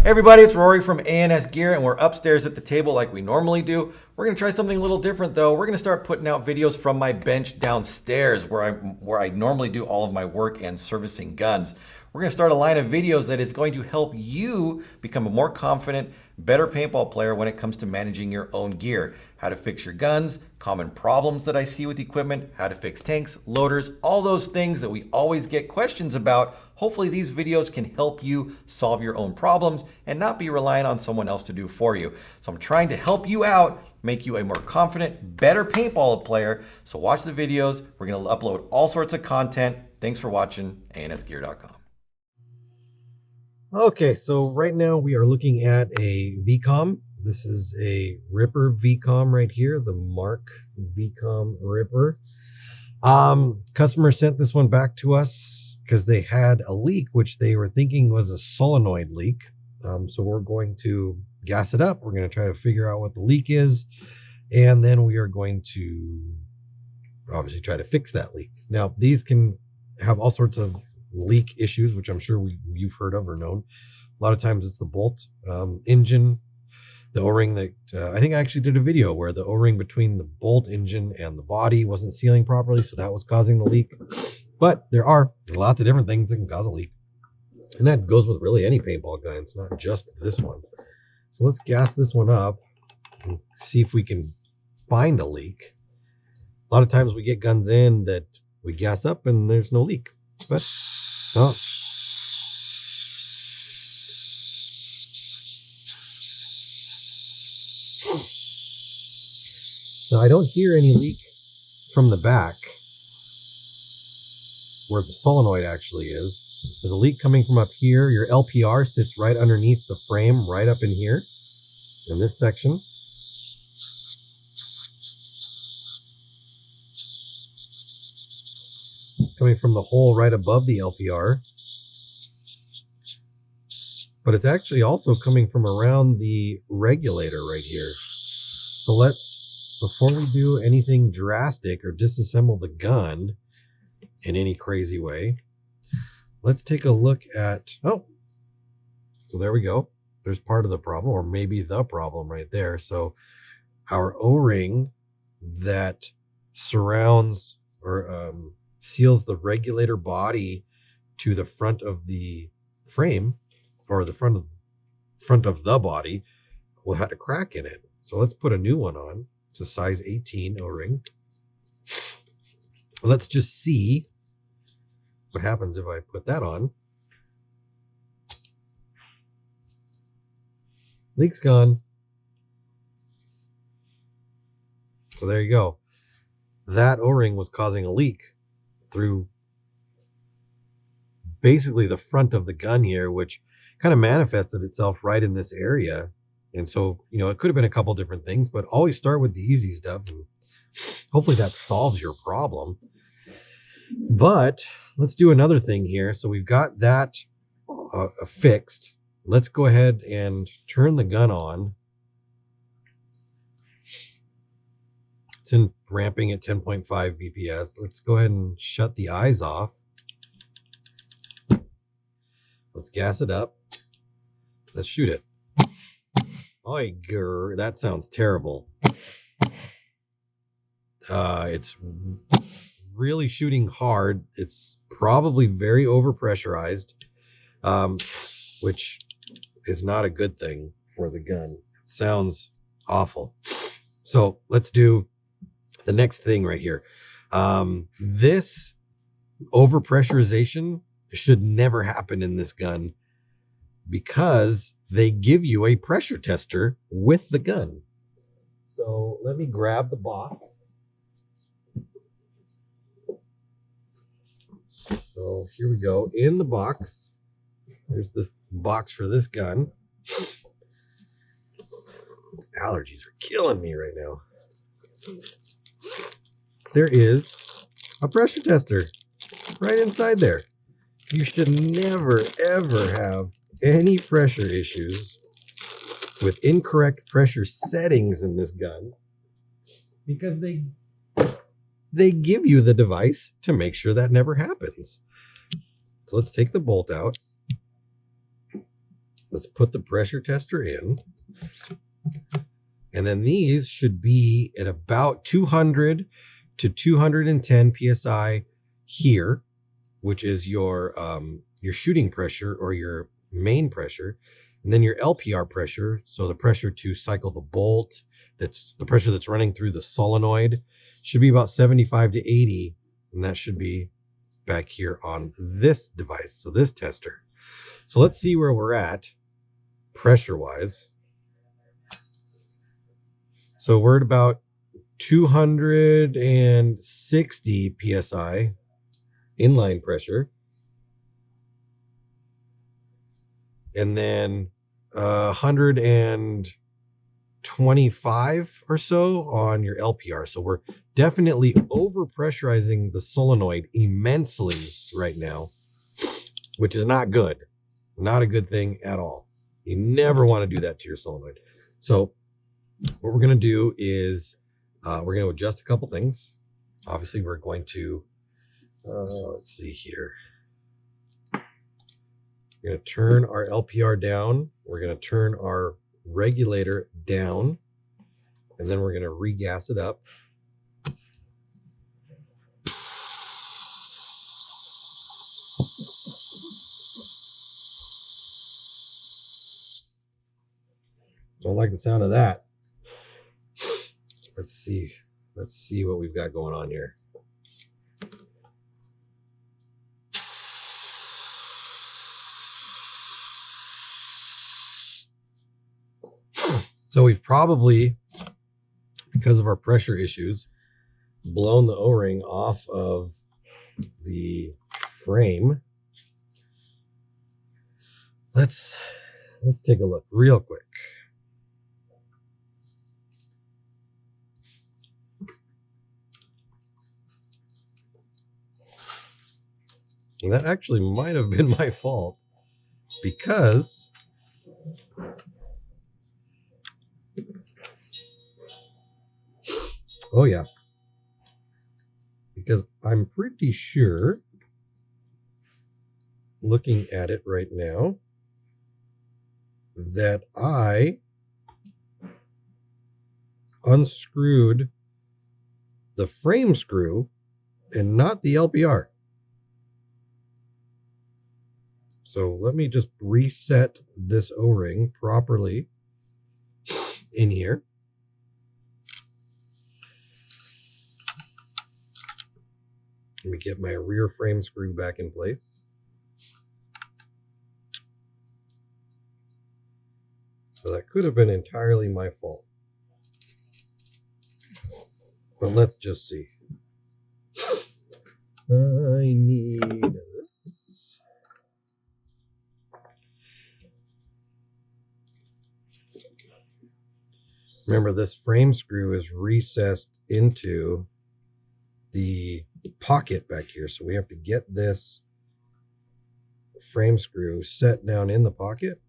Hey everybody, it's Rory from A&S Gear, and we're upstairs at the table like we normally do. We're gonna try something a little different though. We're gonna start putting out videos from my bench downstairs where I normally do all of my work and servicing guns. We're gonna start a line of videos that is going to help you become a more confident, better paintball player when it comes to managing your own gear. How to fix your guns, common problems that I see with equipment, how to fix tanks, loaders, all those things that we always get questions about. Hopefully these videos can help you solve your own problems and not be relying on someone else to do for you. So I'm trying to help you out, make you a more confident, better paintball player. So watch the videos. We're gonna upload all sorts of content. Thanks for watching, ansgear.com. Okay, so right now we are looking at a VCOM. This is a Ripper VCOM right here, the Mark VCOM Ripper. Customer sent this one back to us because they had a leak, which they were thinking was a solenoid leak. So we're going to gas it up. We're going to try to figure out what the leak is. And then we are going to obviously try to fix that leak. Now, these can have all sorts of leak issues, which I'm sure you've heard of or known. A lot of times it's the bolt, engine, the O-ring that I think I actually did a video where the O-ring between the bolt engine and the body wasn't sealing properly, so that was causing the leak. But there are lots of different things that can cause a leak, and that goes with really any paintball gun. It's not just this one. So let's gas this one up and see if we can find a leak. A lot of times we get guns in that we gas up and there's no leak, but oh. Now I don't hear any leak from the back where the solenoid actually is. There's a leak coming from up here. Your LPR sits right underneath the frame, right up in here, in this section. Coming from the hole right above the LPR. But it's actually also coming from around the regulator right here. So before we do anything drastic or disassemble the gun in any crazy way, let's take a look at, so there we go. There's part of the problem, or maybe the problem right there. So our O-ring that surrounds or seals the regulator body to the front of the frame, or the front of the body, will have a crack in it. So let's put a new one on. It's a size 18 O-ring. Let's just see what happens if I put that on. Leak's gone. So there you go. That O-ring was causing a leak through basically the front of the gun here, which kind of manifested itself right in this area. And so, it could have been a couple different things, but always start with the easy stuff. And hopefully that solves your problem. But let's do another thing here. So we've got that fixed. Let's go ahead and turn the gun on. It's in ramping at 10.5 BPS. Let's go ahead and shut the eyes off. Let's gas it up. Let's shoot it. Oy, grr, that sounds terrible. It's really shooting hard. It's probably very overpressurized, which is not a good thing for the gun. It sounds awful. So let's do the next thing right here. This overpressurization should never happen in this gun, because they give you a pressure tester with the gun. So let me grab the box. So here we go. In the box, there's this box for this gun. Allergies are killing me right now. There is a pressure tester right inside there. You should never, ever have any pressure issues with incorrect pressure settings in this gun, because they give you the device to make sure that never happens. So let's take the bolt out. Let's put the pressure tester in. And then these should be at about 200 to 210 PSI here, which is your shooting pressure or your main pressure. And then your LPR pressure, so the pressure to cycle the bolt, that's the pressure that's running through the solenoid, should be about 75 to 80. And that should be back here on this device, so this tester. So let's see where we're at pressure-wise. So we're at about 260 PSI inline pressure. And then 125 or so on your LPR. So we're definitely overpressurizing the solenoid immensely right now, which is not good. Not a good thing at all. You never want to do that to your solenoid. So what we're going to do is we're going to adjust a couple things. Obviously, we're going to, let's see here. We're going to turn our LPR down. We're going to turn our regulator down. And then we're going to regas it up. Don't like the sound of that. Let's see what we've got going on here. So we've probably, because of our pressure issues, blown the O-ring off of the frame. Let's take a look real quick. And that actually might have been my fault, because oh yeah, because I'm pretty sure, looking at it right now, that I unscrewed the frame screw and not the LPR. So let me just reset this O-ring properly in here. Let me get my rear frame screw back in place. So that could have been entirely my fault. But let's just see. I need this. Remember, this frame screw is recessed into the pocket back here. So we have to get this frame screw set down in the pocket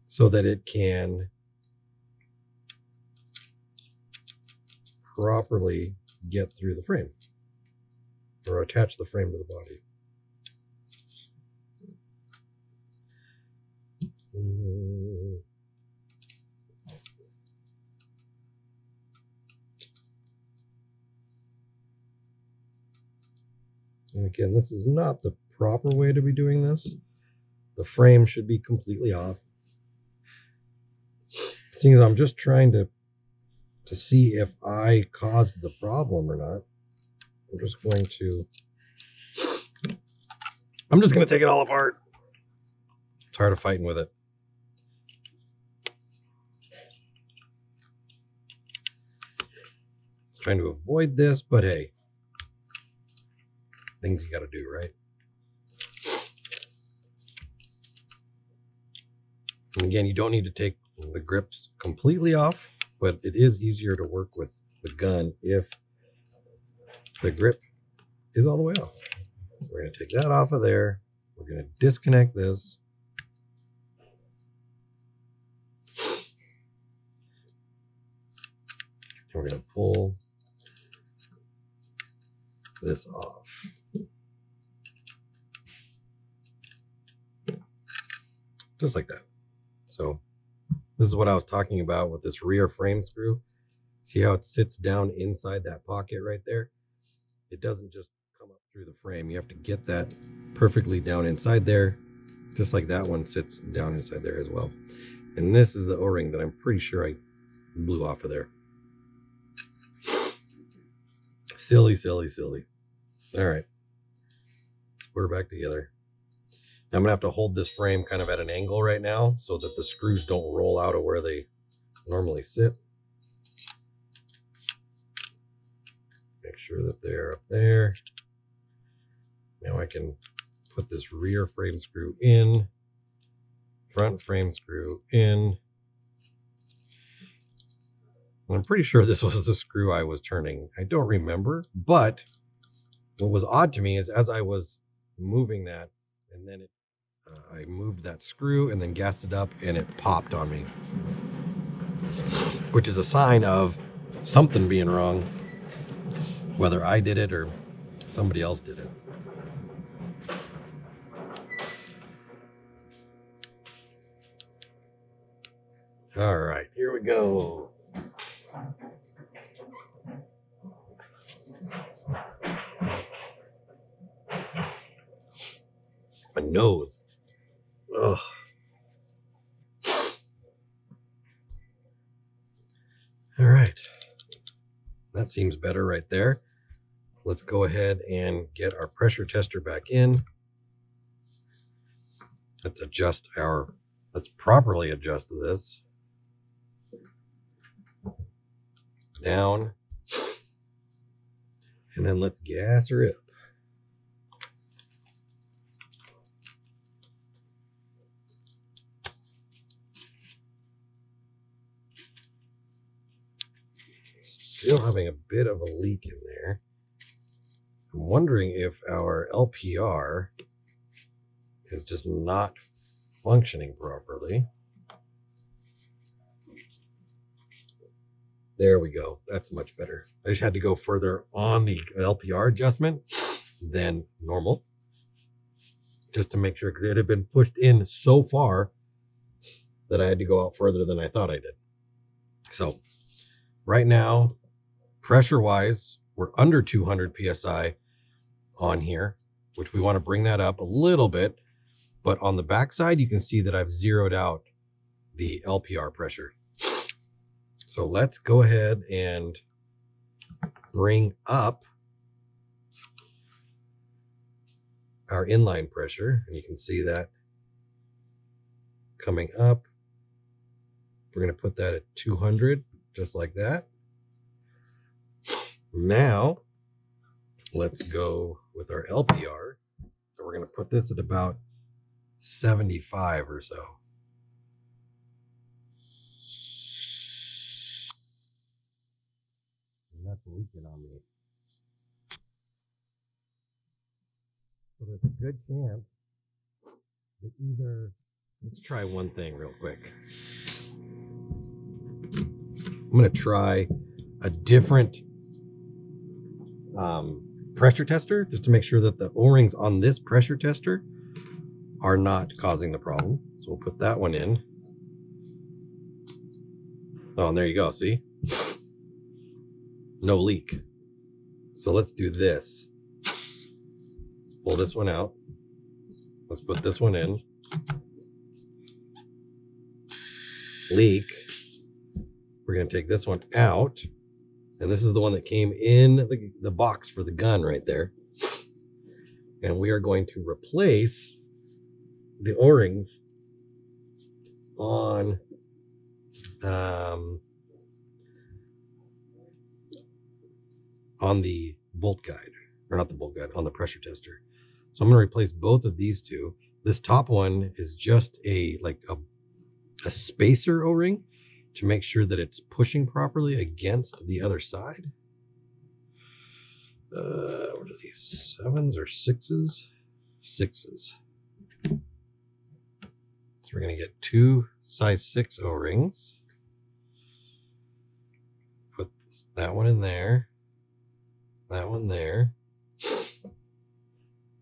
so that it can properly get through the frame or attach the frame to the body. And again, this is not the proper way to be doing this. The frame should be completely off. Seeing as I'm just trying to see if I caused the problem or not, I'm just going to take it all apart. Tired of fighting with it. Trying to avoid this, but hey, things you got to do, right? And again, you don't need to take the grips completely off, but it is easier to work with the gun if the grip is all the way off. So we're going to take that off of there. We're going to disconnect this. We're going to pull this off. just like that. So this is what I was talking about with this rear frame screw. See how it sits down inside that pocket right there? It doesn't just come up through the frame. You have to get that perfectly down inside there, just like that one sits down inside there as well. And this is the O-ring that I'm pretty sure I blew off of there. Silly, silly, silly. All right, let's put her back together. I'm gonna have to hold this frame kind of at an angle right now so that the screws don't roll out of where they normally sit. Make sure that they're up there. Now I can put this rear frame screw in, front frame screw in. And I'm pretty sure this was the screw I was turning. I don't remember, but what was odd to me is as I was moving that, and then I moved that screw and then gassed it up and it popped on me, which is a sign of something being wrong, whether I did it or somebody else did it. All right, here we go. My nose. Ugh. All right. That seems better right there. Let's go ahead and get our pressure tester back in. Let's properly adjust this. Down. And then let's gas her up. Still having a bit of a leak in there. I'm wondering if our LPR is just not functioning properly. There we go. That's much better. I just had to go further on the LPR adjustment than normal, just to make sure, because it had been pushed in so far that I had to go out further than I thought I did. So right now, pressure-wise, we're under 200 PSI on here, which we want to bring that up a little bit. But on the backside, you can see that I've zeroed out the LPR pressure. So let's go ahead and bring up our inline pressure. And you can see that coming up. We're going to put that at 200, just like that. Now, let's go with our LPR. So we're going to put this at about 75 or so. And that's leaking on me. So there's a good chance that either, let's try one thing real quick. I'm going to try a different pressure tester just to make sure that the O-rings on this pressure tester are not causing the problem. So we'll put that one in. Oh, and there you go. See? No leak. So let's do this. Let's pull this one out. Let's put this one in. Leak. We're going to take this one out. And this is the one that came in the box for the gun right there. And we are going to replace the O-rings on the bolt guide, or not the bolt guide, on the pressure tester. So I'm going to replace both of these two. This top one is just a spacer O-ring to make sure that it's pushing properly against the other side. What are these, 7s or 6s? 6s. So we're going to get 2 size 6 O-rings. Put that one in there. That one there. A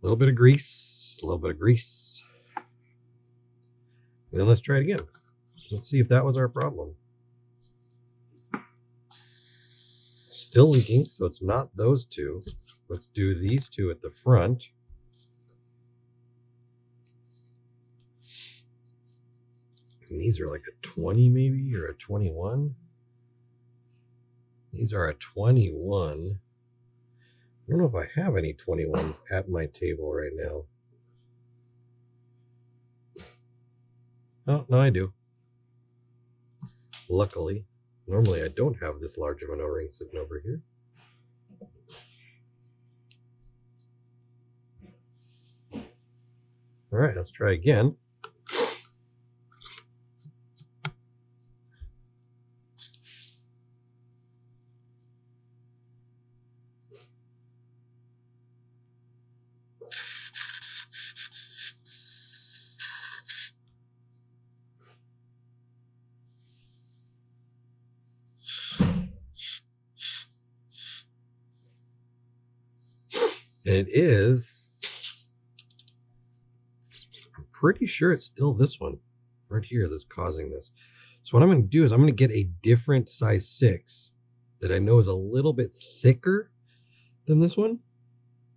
little bit of grease. A little bit of grease. And then let's try it again. Let's see if that was our problem. Still leaking, so it's not those two. Let's do these two at the front. And these are like a 20 maybe, or a 21. These are a 21. I don't know if I have any 21s at my table right now. Oh, no, I do. Luckily. Normally I don't have this large of an O-ring sitting over here. All right, let's try again. And it is, I'm pretty sure it's still this one right here that's causing this. So what I'm going to do is I'm going to get a different size 6 that I know is a little bit thicker than this one.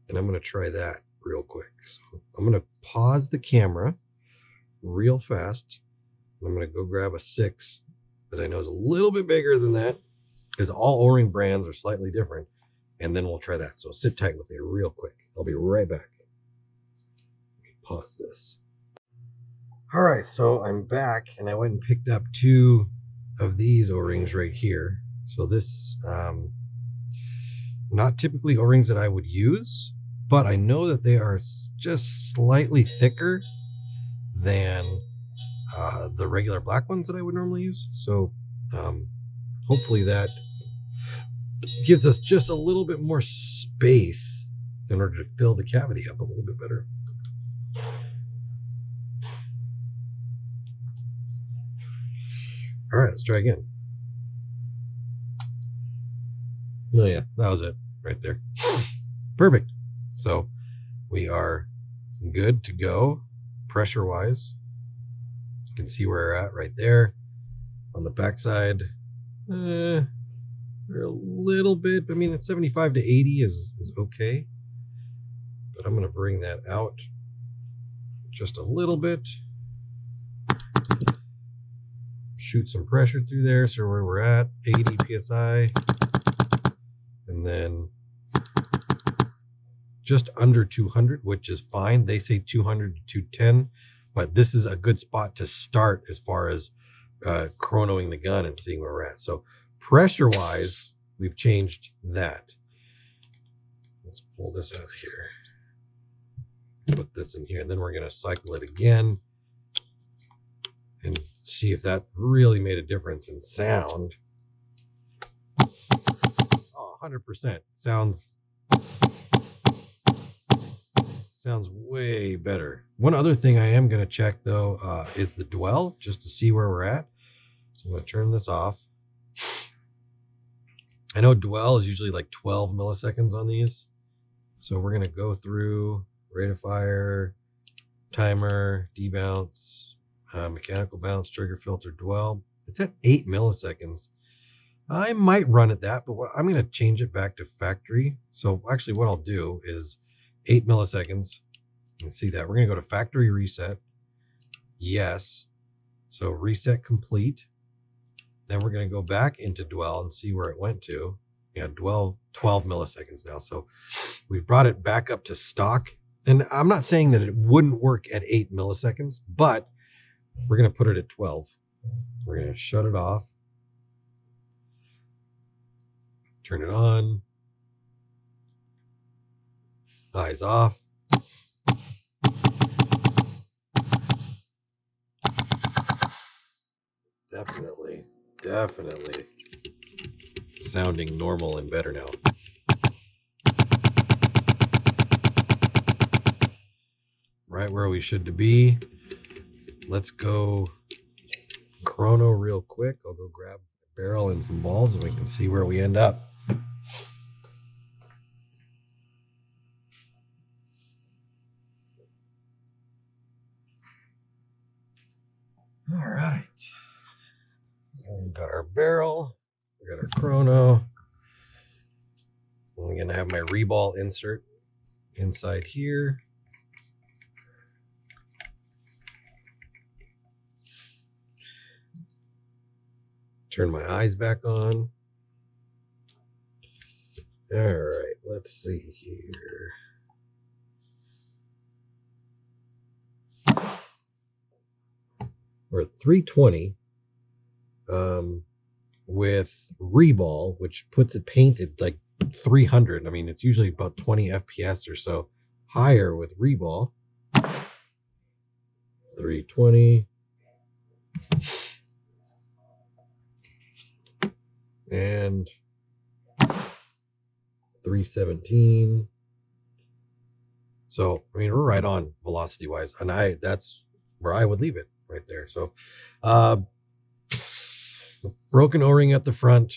And I'm going to try that real quick. So I'm going to pause the camera real fast. I'm going to go grab a 6 that I know is a little bit bigger than that, because all O-ring brands are slightly different. And then we'll try that. So sit tight with me real quick. I'll be right back. Let me pause this. All right, so I'm back, and I went and picked up 2 of these O-rings right here. So this, not typically O-rings that I would use, but I know that they are just slightly thicker than the regular black ones that I would normally use. So hopefully that gives us just a little bit more space in order to fill the cavity up a little bit better. All right, let's try again. Oh yeah, that was it right there. Perfect. So we are good to go pressure wise. You can see where we're at right there. On the backside, we're a little bit, I mean, it's 75 to 80 is okay. But I'm going to bring that out just a little bit. Shoot some pressure through there, so where we're at, 80 psi. And then just under 200, which is fine. They say 200 to 210, but this is a good spot to start as far as chronoing the gun and seeing where we're at. So pressure wise, we've changed that. Let's pull this out of here. Put this in here, and then we're going to cycle it again and see if that really made a difference in sound. Oh, 100%. Sounds way better. One other thing I am going to check though is the dwell, just to see where we're at. So I'm going to turn this off. I know dwell is usually like 12 milliseconds on these. So we're going to go through rate of fire, timer, debounce, mechanical bounce, trigger filter, dwell. It's at 8 milliseconds. I might run at that, but I'm going to change it back to factory. So actually what I'll do is 8 milliseconds. You can see that. We're going to go to factory reset. Yes. So reset complete. Then we're going to go back into dwell and see where it went to. Yeah, dwell 12 milliseconds now. So we brought it back up to stock. And I'm not saying that it wouldn't work at 8 milliseconds, but we're going to put it at 12. We're going to shut it off. Turn it on. Eyes off. Definitely sounding normal and better now. Right where we should be. Let's go chrono real quick. I'll go grab a barrel and some balls and we can see where we end up. All right. We've got our barrel. We got our chrono. I'm going to have my reball insert inside here. Turn my eyes back on. All right, let's see here. We're at 320 with reball, which puts it painted like 300. I mean, it's usually about 20 FPS or so higher with reball. 320. And 317. So, I mean, we're right on velocity wise, and that's where I would leave it right there. So, broken O-ring at the front.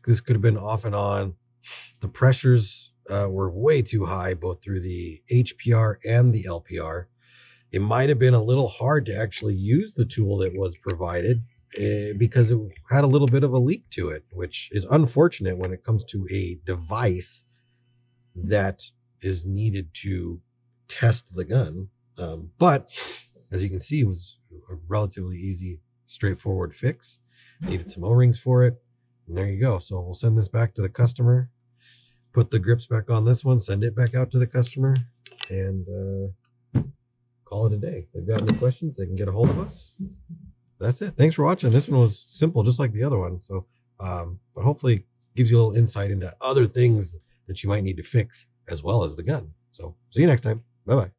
This could have been off and on. The pressures were way too high, both through the HPR and the LPR. It might have been a little hard to actually use the tool that was provided because it had a little bit of a leak to it, which is unfortunate when it comes to a device that is needed to test the gun. But as you can see, it was a relatively easy, straightforward fix. Needed some O-rings for it. And there you go. So we'll send this back to the customer, put the grips back on this one, send it back out to the customer, and call it a day. If they've got any questions, they can get a hold of us. That's it. Thanks for watching. This one was simple, just like the other one. So, but hopefully gives you a little insight into other things that you might need to fix as well as the gun. So see you next time. Bye-bye.